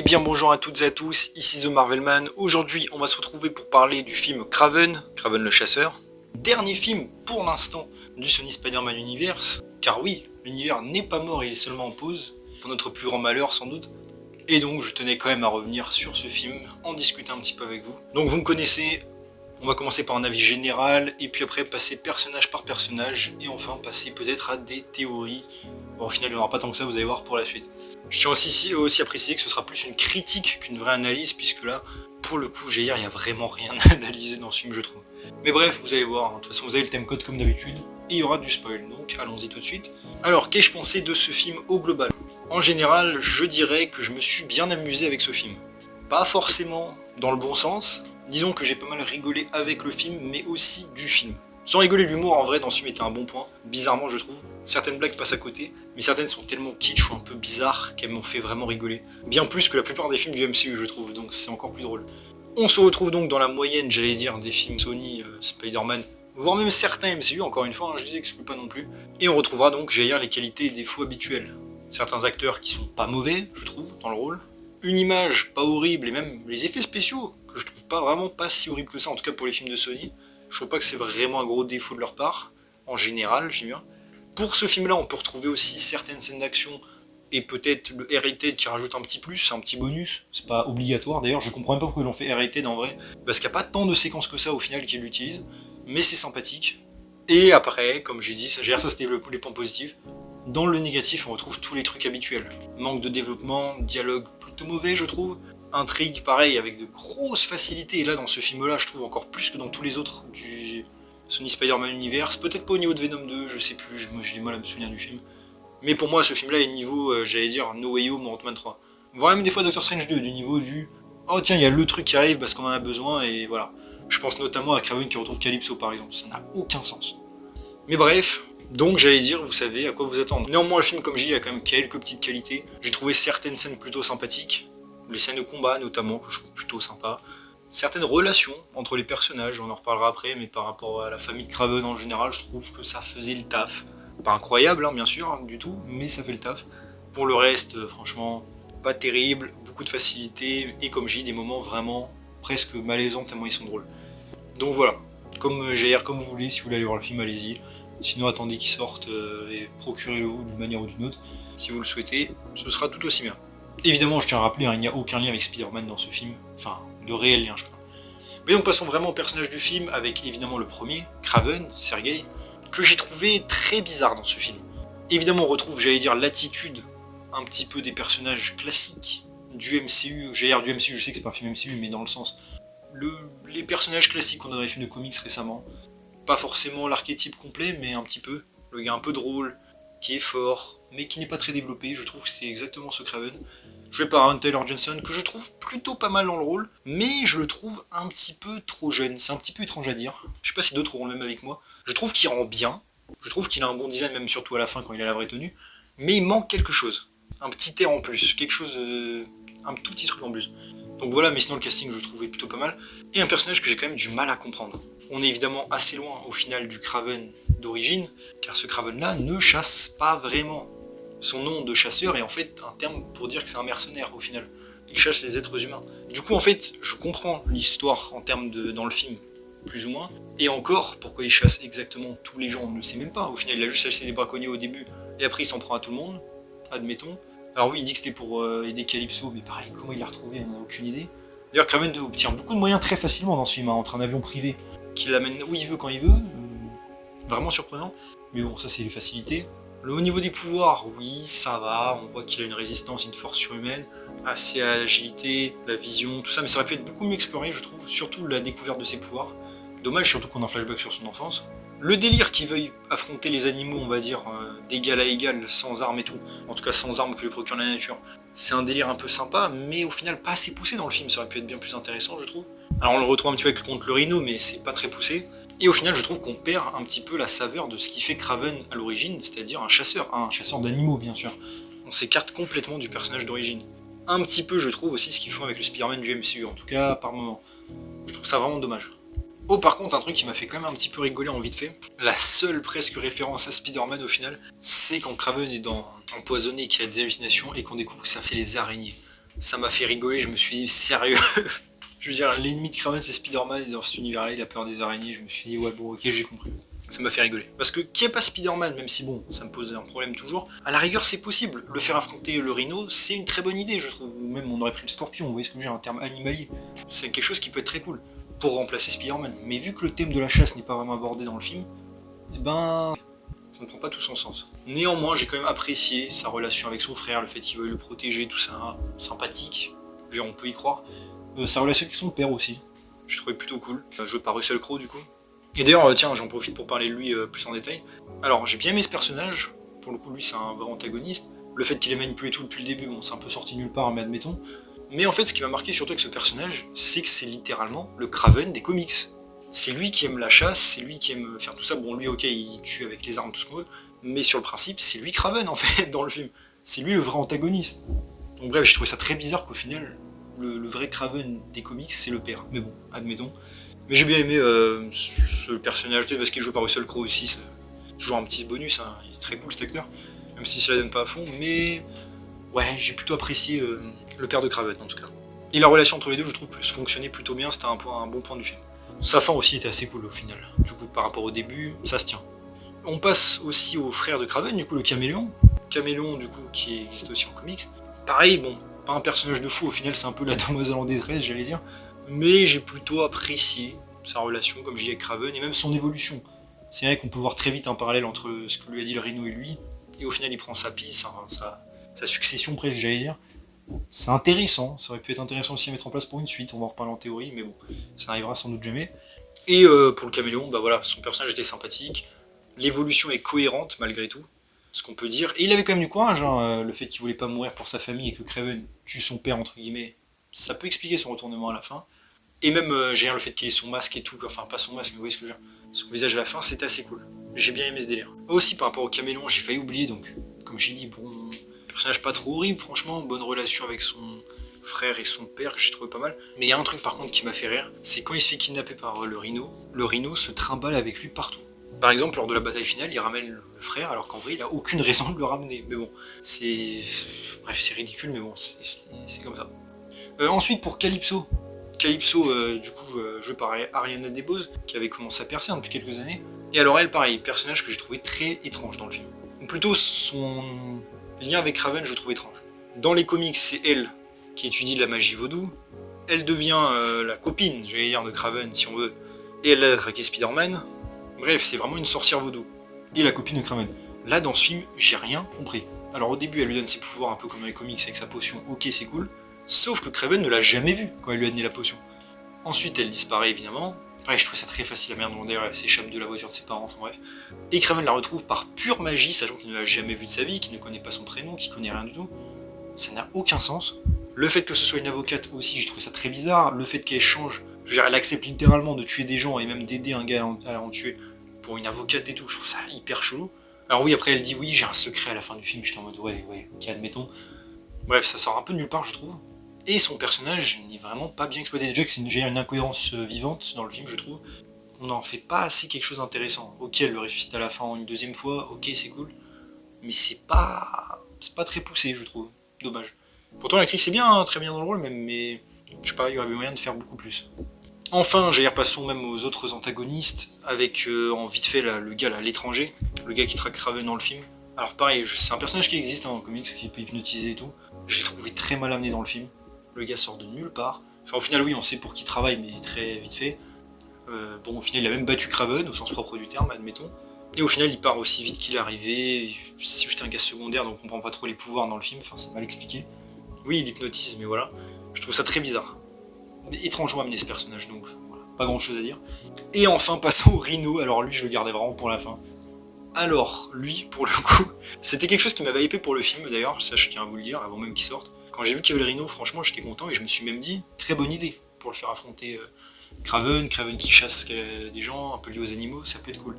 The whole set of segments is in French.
Eh bien bonjour à toutes et à tous, ici The Marvelman. Aujourd'hui on va se retrouver pour parler du film Kraven, Kraven le chasseur. Dernier film pour l'instant du Sony Spider-Man Universe. Car oui, l'univers n'est pas mort, il est seulement en pause. Pour notre plus grand malheur sans doute. Et donc je tenais quand même à revenir sur ce film, en discuter un petit peu avec vous. Donc vous me connaissez, on va commencer par un avis général, et puis après passer personnage par personnage, et enfin passer peut-être à des théories. Bon, au final il n'y en aura pas tant que ça, vous allez voir pour la suite. Je tiens aussi à préciser que ce sera plus une critique qu'une vraie analyse, puisque là, pour le coup, il n'y a vraiment rien à analyser dans ce film, je trouve. Mais bref, vous allez voir, hein. De toute façon vous avez le timecode comme d'habitude, et il y aura du spoil, donc allons-y tout de suite. Alors, qu'ai-je pensé de ce film au global? En général, je dirais que je me suis bien amusé avec ce film. Pas forcément dans le bon sens, disons que j'ai pas mal rigolé avec le film, mais aussi du film. Sans rigoler, l'humour en vrai dans ce film était un bon point, bizarrement je trouve. Certaines blagues passent à côté, mais certaines sont tellement kitsch ou un peu bizarres qu'elles m'ont fait vraiment rigoler. Bien plus que la plupart des films du MCU je trouve, donc c'est encore plus drôle. On se retrouve donc dans la moyenne, j'allais dire, des films Sony, Spider-Man, voire même certains MCU, encore une fois, hein, je les exclue pas non plus. Et on retrouvera donc, j'allais dire, les qualités et défauts habituels. Certains acteurs qui sont pas mauvais, je trouve, dans le rôle. Une image pas horrible, et même les effets spéciaux, que je trouve vraiment pas si horribles que ça, en tout cas pour les films de Sony. Je trouve pas que c'est vraiment un gros défaut de leur part, en général, j'aime bien. Pour ce film-là, on peut retrouver aussi certaines scènes d'action, et peut-être le R-rated qui rajoute un petit plus, un petit bonus, c'est pas obligatoire, d'ailleurs je comprends même pas pourquoi ils l'ont fait R-rated en vrai, parce qu'il n'y a pas tant de séquences que ça au final qu'ils l'utilisent, mais c'est sympathique. Et après, comme j'ai dit, ça c'était les points positifs, dans le négatif on retrouve tous les trucs habituels. Manque de développement, dialogue plutôt mauvais je trouve, intrigue pareil avec de grosses facilités, et là dans ce film-là je trouve encore plus que dans tous les autres du Sony Spider-Man Universe, peut-être pas au niveau de Venom 2, je sais plus, moi j'ai du mal à me souvenir du film. Mais pour moi, ce film-là est niveau, j'allais dire, No Way Home ou Ant-Man 3. Voire même des fois Doctor Strange 2, du niveau du oh tiens, il y a le truc qui arrive parce qu'on en a besoin, et voilà. Je pense notamment à Kraven qui retrouve Calypso par exemple, ça n'a aucun sens. Mais bref, donc j'allais dire, vous savez à quoi vous attendre. Néanmoins, le film, comme j'ai dit, a quand même quelques petites qualités. J'ai trouvé certaines scènes plutôt sympathiques, les scènes de combat notamment, que je trouve plutôt sympa. Certaines relations entre les personnages, on en reparlera après, mais par rapport à la famille de Kraven en général, je trouve que ça faisait le taf. Pas incroyable, hein, bien sûr, hein, du tout, mais ça fait le taf. Pour le reste, franchement, pas terrible, beaucoup de facilité, et comme j'ai dit, des moments vraiment presque malaisants tellement ils sont drôles. Donc voilà, comme JR, comme vous voulez, si vous voulez aller voir le film, allez-y. Sinon, attendez qu'il sorte et procurez-le-vous d'une manière ou d'une autre. Si vous le souhaitez, ce sera tout aussi bien. Évidemment, je tiens à rappeler, hein, il n'y a aucun lien avec Spider-Man dans ce film, enfin, de réel lien, je crois. Mais donc passons vraiment au personnage du film, avec évidemment le premier, Kraven, Sergei, que j'ai trouvé très bizarre dans ce film. Évidemment on retrouve, j'allais dire, l'attitude un petit peu des personnages classiques du MCU, j'allais dire du MCU, je sais que c'est pas un film MCU, mais dans le sens, les personnages classiques qu'on a dans les films de comics récemment, pas forcément l'archétype complet, mais un petit peu, le gars un peu drôle, qui est fort, mais qui n'est pas très développé, je trouve que c'est exactement ce Kraven, joué par Aaron Taylor Johnson, que je trouve plutôt pas mal dans le rôle, mais je le trouve un petit peu trop jeune, c'est un petit peu étrange à dire, je sais pas si d'autres auront le même avec moi, je trouve qu'il rend bien, je trouve qu'il a un bon design, même surtout à la fin quand il a la vraie tenue, mais il manque quelque chose, un petit air en plus, quelque chose, un tout petit truc en plus. Donc voilà, mais sinon le casting je le trouvais plutôt pas mal, et un personnage que j'ai quand même du mal à comprendre. On est évidemment assez loin au final du Kraven d'origine, car ce Kraven là ne chasse pas vraiment. Son nom de chasseur est en fait un terme pour dire que c'est un mercenaire au final. Il chasse les êtres humains. Du coup en fait, je comprends l'histoire en termes de dans le film, plus ou moins. Et encore, pourquoi il chasse exactement tous les gens, on ne le sait même pas. Au final, il a juste chassé des braconniers au début, et après il s'en prend à tout le monde, admettons. Alors oui, il dit que c'était pour aider Calypso, mais pareil, comment il l'a retrouvé, on n'a aucune idée. D'ailleurs, Kraven obtient beaucoup de moyens très facilement dans ce film, hein, entre un avion privé qui l'amène où il veut, quand il veut. Vraiment surprenant. Mais bon, ça c'est les facilités. Au niveau des pouvoirs, oui, ça va, on voit qu'il a une résistance, une force surhumaine, assez à l'agilité, la vision, tout ça, mais ça aurait pu être beaucoup mieux exploré, je trouve, surtout la découverte de ses pouvoirs. Dommage, surtout qu'on a un flashback sur son enfance. Le délire qu'il veuille affronter les animaux, on va dire, d'égal à égal, sans armes et tout, en tout cas sans armes que lui procure la nature, c'est un délire un peu sympa, mais au final pas assez poussé dans le film, ça aurait pu être bien plus intéressant, je trouve. Alors on le retrouve un petit peu avec contre le rhino, mais c'est pas très poussé. Et au final, je trouve qu'on perd un petit peu la saveur de ce qui fait Kraven à l'origine, c'est-à-dire un chasseur d'animaux, bien sûr. On s'écarte complètement du personnage d'origine. Un petit peu, je trouve, aussi ce qu'ils font avec le Spider-Man du MCU, en tout cas par moment. Je trouve ça vraiment dommage. Oh, par contre, un truc qui m'a fait quand même un petit peu rigoler en vite fait, la seule presque référence à Spider-Man au final, c'est quand Kraven est empoisonné, qu'il a des hallucinations et qu'on découvre que ça fait les araignées. Ça m'a fait rigoler, je me suis dit, sérieux. Je veux dire, l'ennemi de Kraven c'est Spider-Man, et dans cet univers-là, il a peur des araignées, je me suis dit, ouais bon, ok, j'ai compris. Ça m'a fait rigoler. Parce que qui est pas Spider-Man, même si bon, ça me pose un problème toujours, à la rigueur c'est possible. Le faire affronter le Rhino, c'est une très bonne idée, je trouve. Ou même on aurait pris le Scorpion, vous voyez ce que je veux dire, un terme animalier. C'est quelque chose qui peut être très cool pour remplacer Spider-Man. Mais vu que le thème de la chasse n'est pas vraiment abordé dans le film, eh ben, ça ne prend pas tout son sens. Néanmoins, j'ai quand même apprécié sa relation avec son frère, le fait qu'il veuille le protéger, tout ça, sympathique. Je veux dire, on peut y croire. Sa relation avec son père aussi, je trouvais plutôt cool. Joué par Russell Crowe du coup. Et d'ailleurs, tiens, j'en profite pour parler de lui plus en détail. Alors, j'ai bien aimé ce personnage. Pour le coup, lui, c'est un vrai antagoniste. Le fait qu'il ait manipulé tout depuis le début, bon, c'est un peu sorti nulle part, mais admettons. Mais en fait, ce qui m'a marqué surtout avec ce personnage, c'est que c'est littéralement le Kraven des comics. C'est lui qui aime la chasse, c'est lui qui aime faire tout ça. Bon, lui, ok, il tue avec les armes, tout ce qu'on veut. Mais sur le principe, c'est lui Kraven, en fait, dans le film. C'est lui le vrai antagoniste. Donc bref, j'ai trouvé ça très bizarre qu'au final, le vrai Kraven des comics, c'est le père. Mais bon, admettons. Mais j'ai bien aimé ce personnage, parce qu'il joue par Russell Crowe aussi, c'est toujours un petit bonus, hein. Il est très cool cet acteur, même si ça la donne pas à fond, mais ouais, j'ai plutôt apprécié le père de Kraven en tout cas. Et la relation entre les deux, je trouve, fonctionnait plutôt bien, c'était un bon point du film. Sa fin aussi était assez cool au final, du coup par rapport au début, ça se tient. On passe aussi au frère de Kraven, du coup le Caméléon. Caméléon, du coup, qui existe aussi en comics. Pareil, bon, pas un personnage de fou, au final c'est un peu la demoiselle en détresse, j'allais dire. Mais j'ai plutôt apprécié sa relation, comme je dis, avec Kraven, et même son évolution. C'est vrai qu'on peut voir très vite un parallèle entre ce que lui a dit le Rhino et lui, et au final il prend sa piste, sa succession presque, j'allais dire. C'est intéressant, ça aurait pu être intéressant aussi à mettre en place pour une suite, on va en reparler en théorie, mais bon, ça n'arrivera sans doute jamais. Et pour le Caméléon, bah voilà, son personnage était sympathique, l'évolution est cohérente malgré tout, ce qu'on peut dire, et il avait quand même du courage, hein, le fait qu'il voulait pas mourir pour sa famille et que Kraven tue son père, entre guillemets, ça peut expliquer son retournement à la fin. Et même, j'ai le fait qu'il ait son masque et tout, enfin pas son masque, mais vous voyez ce que je veux dire. Son visage à la fin, c'était assez cool. J'ai bien aimé ce délire. Aussi, par rapport au Caméléon, j'ai failli oublier, donc, comme j'ai dit, bon, personnage pas trop horrible, franchement, bonne relation avec son frère et son père, que j'ai trouvé pas mal. Mais il y a un truc par contre qui m'a fait rire, c'est quand il se fait kidnapper par le Rhino se trimballe avec lui partout. Par exemple, lors de la bataille finale, il ramène le frère, alors qu'en vrai, il a aucune raison de le ramener. Mais bon, c'est... Bref, c'est ridicule, mais bon, c'est comme ça. Ensuite, pour Calypso, du coup, joué par Ariana DeBose, qui avait commencé à percer depuis quelques années. Et alors elle, pareil, personnage que j'ai trouvé très étrange dans le film. Ou plutôt, son lien avec Kraven, je trouve étrange. Dans les comics, c'est elle qui étudie la magie vaudou. Elle devient la copine, j'allais dire, de Kraven, si on veut. Et elle a traqué Spider-Man. Bref, c'est vraiment une sorcière vaudou. Et la copine de Kraven. Là, dans ce film, j'ai rien compris. Alors au début, elle lui donne ses pouvoirs un peu comme dans les comics avec sa potion, ok, c'est cool. Sauf que Kraven ne l'a jamais vue quand elle lui a donné la potion. Ensuite, elle disparaît évidemment. Ouais, je trouve ça très facile à merde, d'ailleurs elle s'échappe de la voiture de ses parents, enfin bref. Et Kraven la retrouve par pure magie, sachant qu'il ne l'a jamais vue de sa vie, qu'il ne connaît pas son prénom, qu'il connaît rien du tout. Ça n'a aucun sens. Le fait que ce soit une avocate aussi, j'ai trouvé ça très bizarre. Le fait qu'elle change, je veux dire, elle accepte littéralement de tuer des gens et même d'aider un gars à en tuer pour une avocate et tout, je trouve ça hyper chelou. Alors oui, après elle dit oui, j'ai un secret à la fin du film, j'étais en mode ouais, ok, admettons. Bref, ça sort un peu de nulle part, je trouve. Et son personnage n'est vraiment pas bien exploité. Déjà que c'est une incohérence vivante dans le film, je trouve. On n'en fait pas assez quelque chose d'intéressant. Ok, elle le ressuscite à la fin une deuxième fois, ok, c'est cool. Mais c'est pas très poussé, je trouve. Dommage. Pourtant, l'actrice est bien, hein, très bien dans le rôle, même, mais je sais pas, il y aurait moyen de faire beaucoup plus. Enfin, repassons même aux autres antagonistes, avec en vite fait là, le gars là, l'étranger, le gars qui traque Kraven dans le film. Alors pareil, c'est un personnage qui existe hein, en comics, qui peut hypnotiser et tout. J'ai trouvé très mal amené dans le film. Le gars sort de nulle part. Enfin, au final, oui, on sait pour qui il travaille, mais très vite fait. Bon, au final, il a même battu Kraven, au sens propre du terme, admettons. Et au final, il part aussi vite qu'il est arrivé. C'est juste un gars secondaire, donc on comprend pas trop les pouvoirs dans le film. Enfin, c'est mal expliqué. Oui, il hypnotise, mais voilà. Je trouve ça très bizarre. Mais étrangement amené ce personnage, donc voilà, pas grand chose à dire. Et enfin, passons au Rhino. Alors lui, je le gardais vraiment pour la fin. Alors, lui, pour le coup, c'était quelque chose qui m'avait hypé pour le film d'ailleurs, ça je tiens à vous le dire, avant même qu'il sorte. Quand j'ai vu qu'il y avait le Rhino, franchement, j'étais content et je me suis même dit, très bonne idée pour le faire affronter Kraven qui chasse des gens, un peu liés aux animaux, ça peut être cool.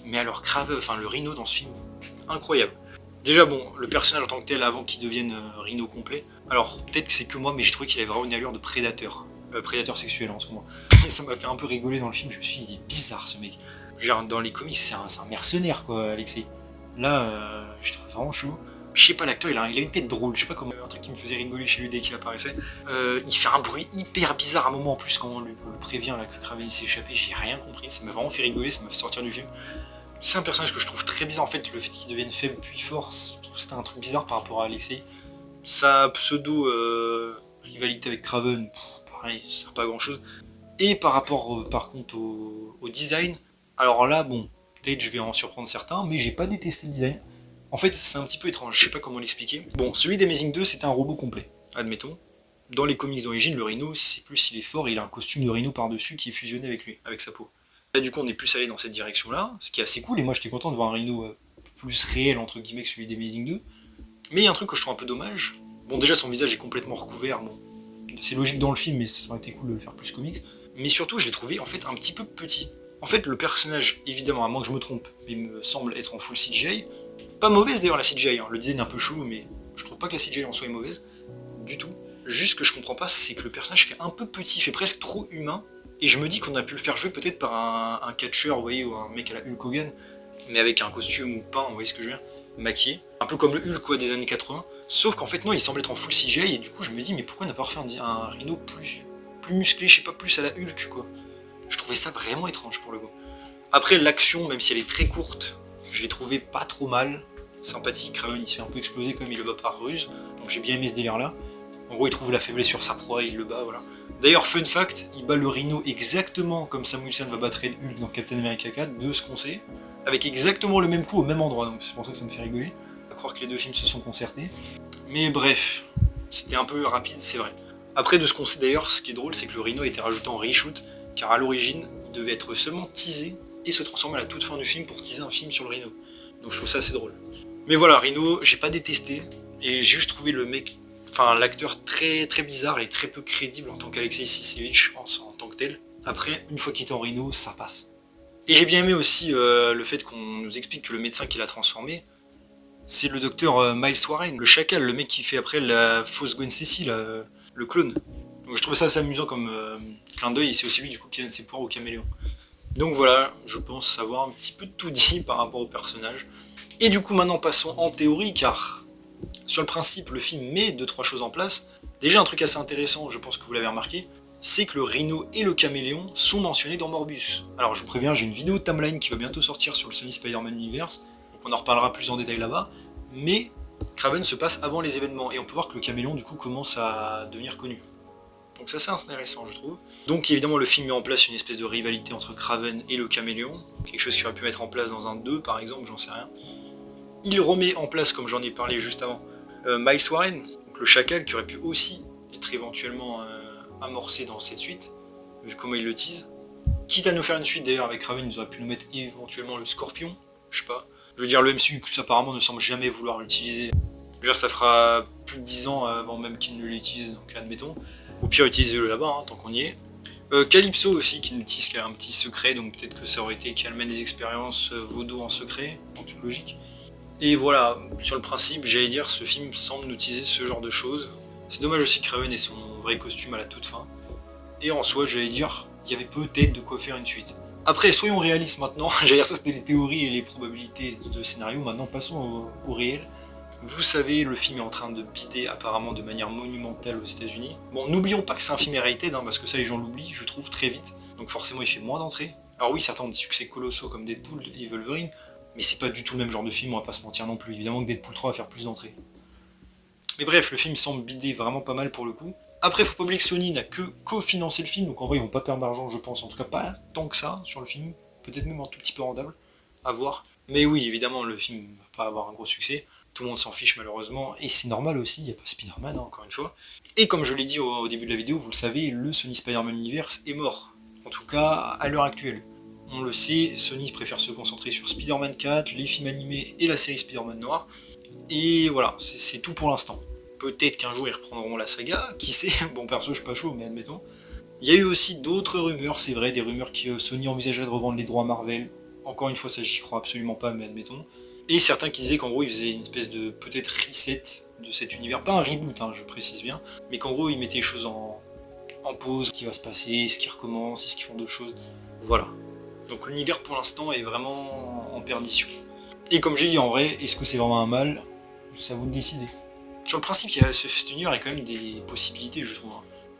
Mais alors Kraven, enfin le Rhino dans ce film, incroyable. Déjà bon, le personnage en tant que tel avant qu'il devienne Rhino complet, alors peut-être que c'est que moi, mais j'ai trouvé qu'il avait vraiment une allure de prédateur. Prédateur sexuel en ce moment. Et ça m'a fait un peu rigoler dans le film, je me suis dit, il est bizarre ce mec. Genre dans les comics, c'est un mercenaire quoi, Alexei. Là, je trouve vraiment chaud. Je sais pas, l'acteur il a une tête drôle, je sais pas comment, un truc qui me faisait rigoler chez lui dès qu'il apparaissait. Il fait un bruit hyper bizarre à un moment en plus quand on lui prévient là, que Kraven s'est échappé, j'ai rien compris, ça m'a vraiment fait rigoler, ça m'a fait sortir du film. C'est un personnage que je trouve très bizarre en fait, le fait qu'il devienne faible puis fort, je trouve que c'était un truc bizarre par rapport à Alexei. Sa pseudo rivalité avec Kraven, pareil, ça sert pas à grand chose. Et par rapport par contre au design, alors là bon, peut-être je vais en surprendre certains, mais j'ai pas détesté le design. En fait, c'est un petit peu étrange, je sais pas comment l'expliquer. Bon, celui d'Amazing 2, c'était un robot complet, admettons. Dans les comics d'origine, le Rhino, c'est plus il est fort, il a un costume de Rhino par-dessus qui est fusionné avec lui, avec sa peau. Là, du coup, on est plus allé dans cette direction-là, ce qui est assez cool, et moi j'étais content de voir un Rhino plus réel, entre guillemets, que celui d'Amazing 2. Mais il y a un truc que je trouve un peu dommage. Bon, déjà, son visage est complètement recouvert, bon. C'est logique dans le film, mais ça aurait été cool de le faire plus comics. Mais surtout, je l'ai trouvé, en fait, un petit peu petit. En fait, le personnage, évidemment, à moins que je me trompe, mais me semble être en full CGI. Pas mauvaise d'ailleurs la CGI, hein. Le design est un peu chelou, mais je trouve pas que la CGI en soit mauvaise, du tout. Juste ce que je comprends pas, c'est que le personnage fait un peu petit, fait presque trop humain, et je me dis qu'on a pu le faire jouer peut-être par un catcheur, vous voyez, ou un mec à la Hulk Hogan, mais avec un costume ou peint, vous voyez ce que je veux dire, maquillé, un peu comme le Hulk quoi, des années 80, sauf qu'en fait non, il semble être en full CGI, et du coup je me dis, mais pourquoi on n'a pas refait un Rhino plus musclé, je sais pas, plus à la Hulk quoi. Je trouvais ça vraiment étrange pour le coup. Après l'action, même si elle est très courte, je l'ai trouvé pas trop mal, sympathique. Kraven il se fait un peu exploser comme il le bat par ruse, donc j'ai bien aimé ce délire là. En gros il trouve la faiblesse sur sa proie, il le bat, voilà. D'ailleurs fun fact, il bat le Rhino exactement comme Sam Wilson va battre le Hulk dans Captain America 4, de ce qu'on sait, avec exactement le même coup au même endroit, donc c'est pour ça que ça me fait rigoler, à croire que les deux films se sont concertés. Mais bref, c'était un peu rapide, c'est vrai. Après de ce qu'on sait d'ailleurs, ce qui est drôle c'est que le Rhino a été rajouté en reshoot, car à l'origine il devait être seulement teasé et se transformer à la toute fin du film pour teaser un film sur le Rhino. Donc je trouve ça assez drôle. Mais voilà, Rhino, j'ai pas détesté, et j'ai juste trouvé le mec, enfin l'acteur très très bizarre et très peu crédible en tant qu'Alexei Sissevich en tant que tel. Après, une fois qu'il était en Rhino, ça passe. Et j'ai bien aimé aussi le fait qu'on nous explique que le médecin qui l'a transformé, c'est le docteur Miles Warren, le chacal, le mec qui fait après la fausse Gwen Stacy, le clone. Donc je trouvais ça assez amusant comme clin d'œil, et c'est aussi lui du coup qui donne ses pouvoirs au caméléon. Donc voilà, je pense avoir un petit peu tout dit par rapport au personnage. Et du coup maintenant passons en théorie, car sur le principe le film met 2-3 choses en place. Déjà un truc assez intéressant, je pense que vous l'avez remarqué, c'est que le Rhino et le caméléon sont mentionnés dans Morbius. Alors je vous préviens, j'ai une vidéo timeline qui va bientôt sortir sur le Sony Spider-Man Universe, donc on en reparlera plus en détail là-bas, mais Kraven se passe avant les événements, et on peut voir que le caméléon du coup commence à devenir connu. Donc ça c'est intéressant je trouve. Donc évidemment le film met en place une espèce de rivalité entre Kraven et le caméléon, quelque chose qui aurait pu mettre en place dans un 2 par exemple, j'en sais rien. Il remet en place, comme j'en ai parlé juste avant, Miles Warren, donc le chacal qui aurait pu aussi être éventuellement amorcé dans cette suite, vu comment il le tease. Quitte à nous faire une suite d'ailleurs avec Kraven, ils auraient pu nous mettre éventuellement le Scorpion, je sais pas. Je veux dire le MCU apparemment ne semble jamais vouloir l'utiliser. Je veux dire ça fera plus de 10 ans avant même qu'il ne l'utilise, donc admettons. Au pire utilisez-le là-bas, hein, tant qu'on y est. Calypso aussi qui nous tease qu'il a un petit secret, donc peut-être que ça aurait été qu'elle mène des expériences vaudou en secret, en toute logique. Et voilà, sur le principe, j'allais dire, ce film semble nous teaser ce genre de choses. C'est dommage aussi que Kraven ait son vrai costume à la toute fin. Et en soi, j'allais dire, il y avait peut-être de quoi faire une suite. Après, soyons réalistes maintenant, j'allais dire ça c'était les théories et les probabilités de scénario, maintenant passons au réel. Vous savez, le film est en train de bider apparemment de manière monumentale aux États-Unis. Bon, n'oublions pas que c'est un film rated, hein, parce que ça les gens l'oublient, je trouve, très vite. Donc forcément, il fait moins d'entrées. Alors oui, certains ont des succès colossaux comme Deadpool et Wolverine, mais c'est pas du tout le même genre de film, on va pas se mentir non plus. Évidemment que Deadpool 3 va faire plus d'entrées. Mais bref, le film semble bider vraiment pas mal pour le coup. Après, faut pas oublier que Sony n'a que co-financé le film, donc en vrai, ils vont pas perdre d'argent, je pense. En tout cas, pas tant que ça sur le film. Peut-être même un tout petit peu rendable, à voir. Mais oui, évidemment, le film va pas avoir un gros succès. Tout le monde s'en fiche malheureusement, et c'est normal aussi, il n'y a pas Spider-Man, hein, encore une fois. Et comme je l'ai dit au début de la vidéo, vous le savez, le Sony Spider-Man Universe est mort. En tout cas, à l'heure actuelle. On le sait, Sony préfère se concentrer sur Spider-Man 4, les films animés et la série Spider-Man Noir. Et voilà, c'est tout pour l'instant. Peut-être qu'un jour ils reprendront la saga, qui sait, bon perso je suis pas chaud, mais admettons. Il y a eu aussi d'autres rumeurs, c'est vrai, des rumeurs que Sony envisageait de revendre les droits à Marvel. Encore une fois, ça j'y crois absolument pas, mais admettons. Et certains qui disaient qu'en gros ils faisaient une espèce de peut-être reset de cet univers, pas un reboot, hein, je précise bien, mais qu'en gros ils mettaient les choses en pause, ce qui va se passer, est-ce qu'ils recommencent, est-ce qu'ils font d'autres choses, voilà. Donc l'univers pour l'instant est vraiment en perdition. Et comme j'ai dit en vrai, est-ce que c'est vraiment un mal? c'est à vous de décider. Sur le principe, cet univers a quand même des possibilités, je trouve.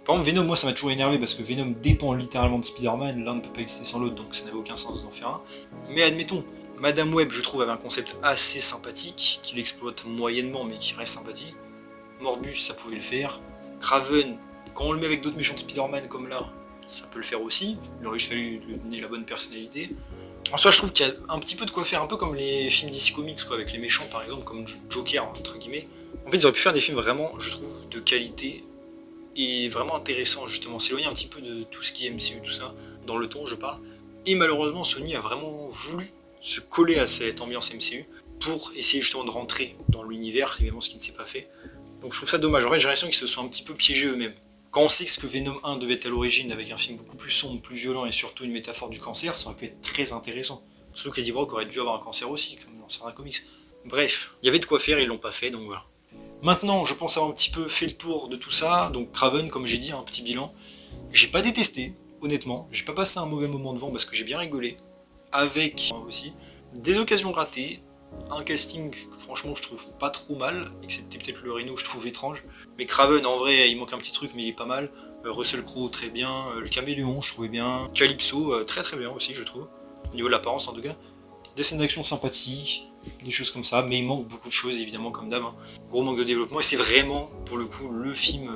Par exemple, Venom, moi ça m'a toujours énervé parce que Venom dépend littéralement de Spider-Man, l'un ne peut pas exister sans l'autre, donc ça n'avait aucun sens d'en faire un. Mais admettons, Madame Web, je trouve, avait un concept assez sympathique, qu'il exploite moyennement, mais qui reste sympathique. Morbus, ça pouvait le faire. Kraven, quand on le met avec d'autres méchants de Spider-Man comme là, ça peut le faire aussi. Il aurait juste fallu lui donner la bonne personnalité. En soi, je trouve qu'il y a un petit peu de quoi faire, un peu comme les films DC Comics, quoi, avec les méchants par exemple, comme Joker, entre guillemets. En fait, ils auraient pu faire des films vraiment, je trouve, de qualité et vraiment intéressants, justement, s'éloigner un petit peu de tout ce qui est MCU, tout ça, dans le ton, je parle. Et malheureusement, Sony a vraiment voulu se coller à cette ambiance MCU pour essayer justement de rentrer dans l'univers, évidemment, ce qui ne s'est pas fait. Donc je trouve ça dommage. En fait, j'ai l'impression qu'ils se sont un petit peu piégés eux-mêmes. Quand on sait que ce que Venom 1 devait être à l'origine, avec un film beaucoup plus sombre, plus violent et surtout une métaphore du cancer, ça aurait pu être très intéressant. Surtout qu'Eddie Brock aurait dû avoir un cancer aussi, comme dans certains comics. Bref, il y avait de quoi faire, ils l'ont pas fait, donc voilà. Maintenant, je pense avoir un petit peu fait le tour de tout ça, donc Kraven, comme j'ai dit, un petit bilan. J'ai pas détesté, honnêtement, j'ai pas passé un mauvais moment devant parce que j'ai bien rigolé, avec aussi des occasions ratées, un casting que franchement je trouve pas trop mal, excepté peut-être le Rhino que je trouve étrange, mais Kraven en vrai il manque un petit truc mais il est pas mal, Russell Crowe très bien, le Caméléon je trouvais bien, Calypso très très bien aussi je trouve, au niveau de l'apparence en tout cas, des scènes d'action sympathiques, des choses comme ça, mais il manque beaucoup de choses évidemment comme d'hab, hein. Gros manque de développement et c'est vraiment pour le coup le film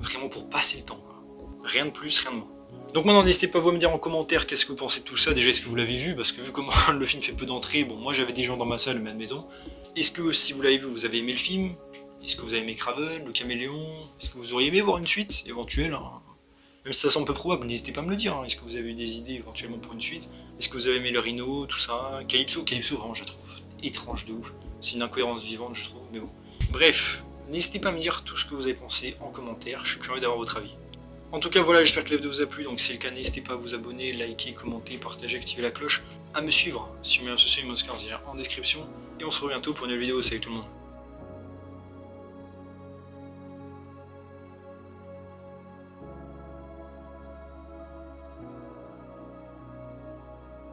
vraiment pour passer le temps, quoi. Rien de plus, rien de moins. Donc maintenant n'hésitez pas vous à me dire en commentaire qu'est-ce que vous pensez de tout ça, déjà est-ce que vous l'avez vu, parce que vu comment le film fait peu d'entrées, bon moi j'avais des gens dans ma salle mais admettons. Est-ce que si vous l'avez vu vous avez aimé le film? Est-ce que vous avez aimé Kraven, le Caméléon? Est-ce que vous auriez aimé voir une suite éventuelle, hein? Même si ça semble peu probable, n'hésitez pas à me le dire, hein. Est-ce que vous avez eu des idées éventuellement pour une suite? Est-ce que vous avez aimé le Rhino, tout ça? Calypso vraiment je la trouve étrange de ouf. C'est une incohérence vivante je trouve, mais bon. Bref, n'hésitez pas à me dire tout ce que vous avez pensé en commentaire, je suis curieux d'avoir votre avis. En tout cas voilà, j'espère que la vidéo vous a plu, donc si c'est le cas n'hésitez pas à vous abonner, liker, commenter, partager, activer la cloche, à me suivre sur mes réseaux sociaux et mon en description, et on se retrouve bientôt pour une nouvelle vidéo, salut tout le monde.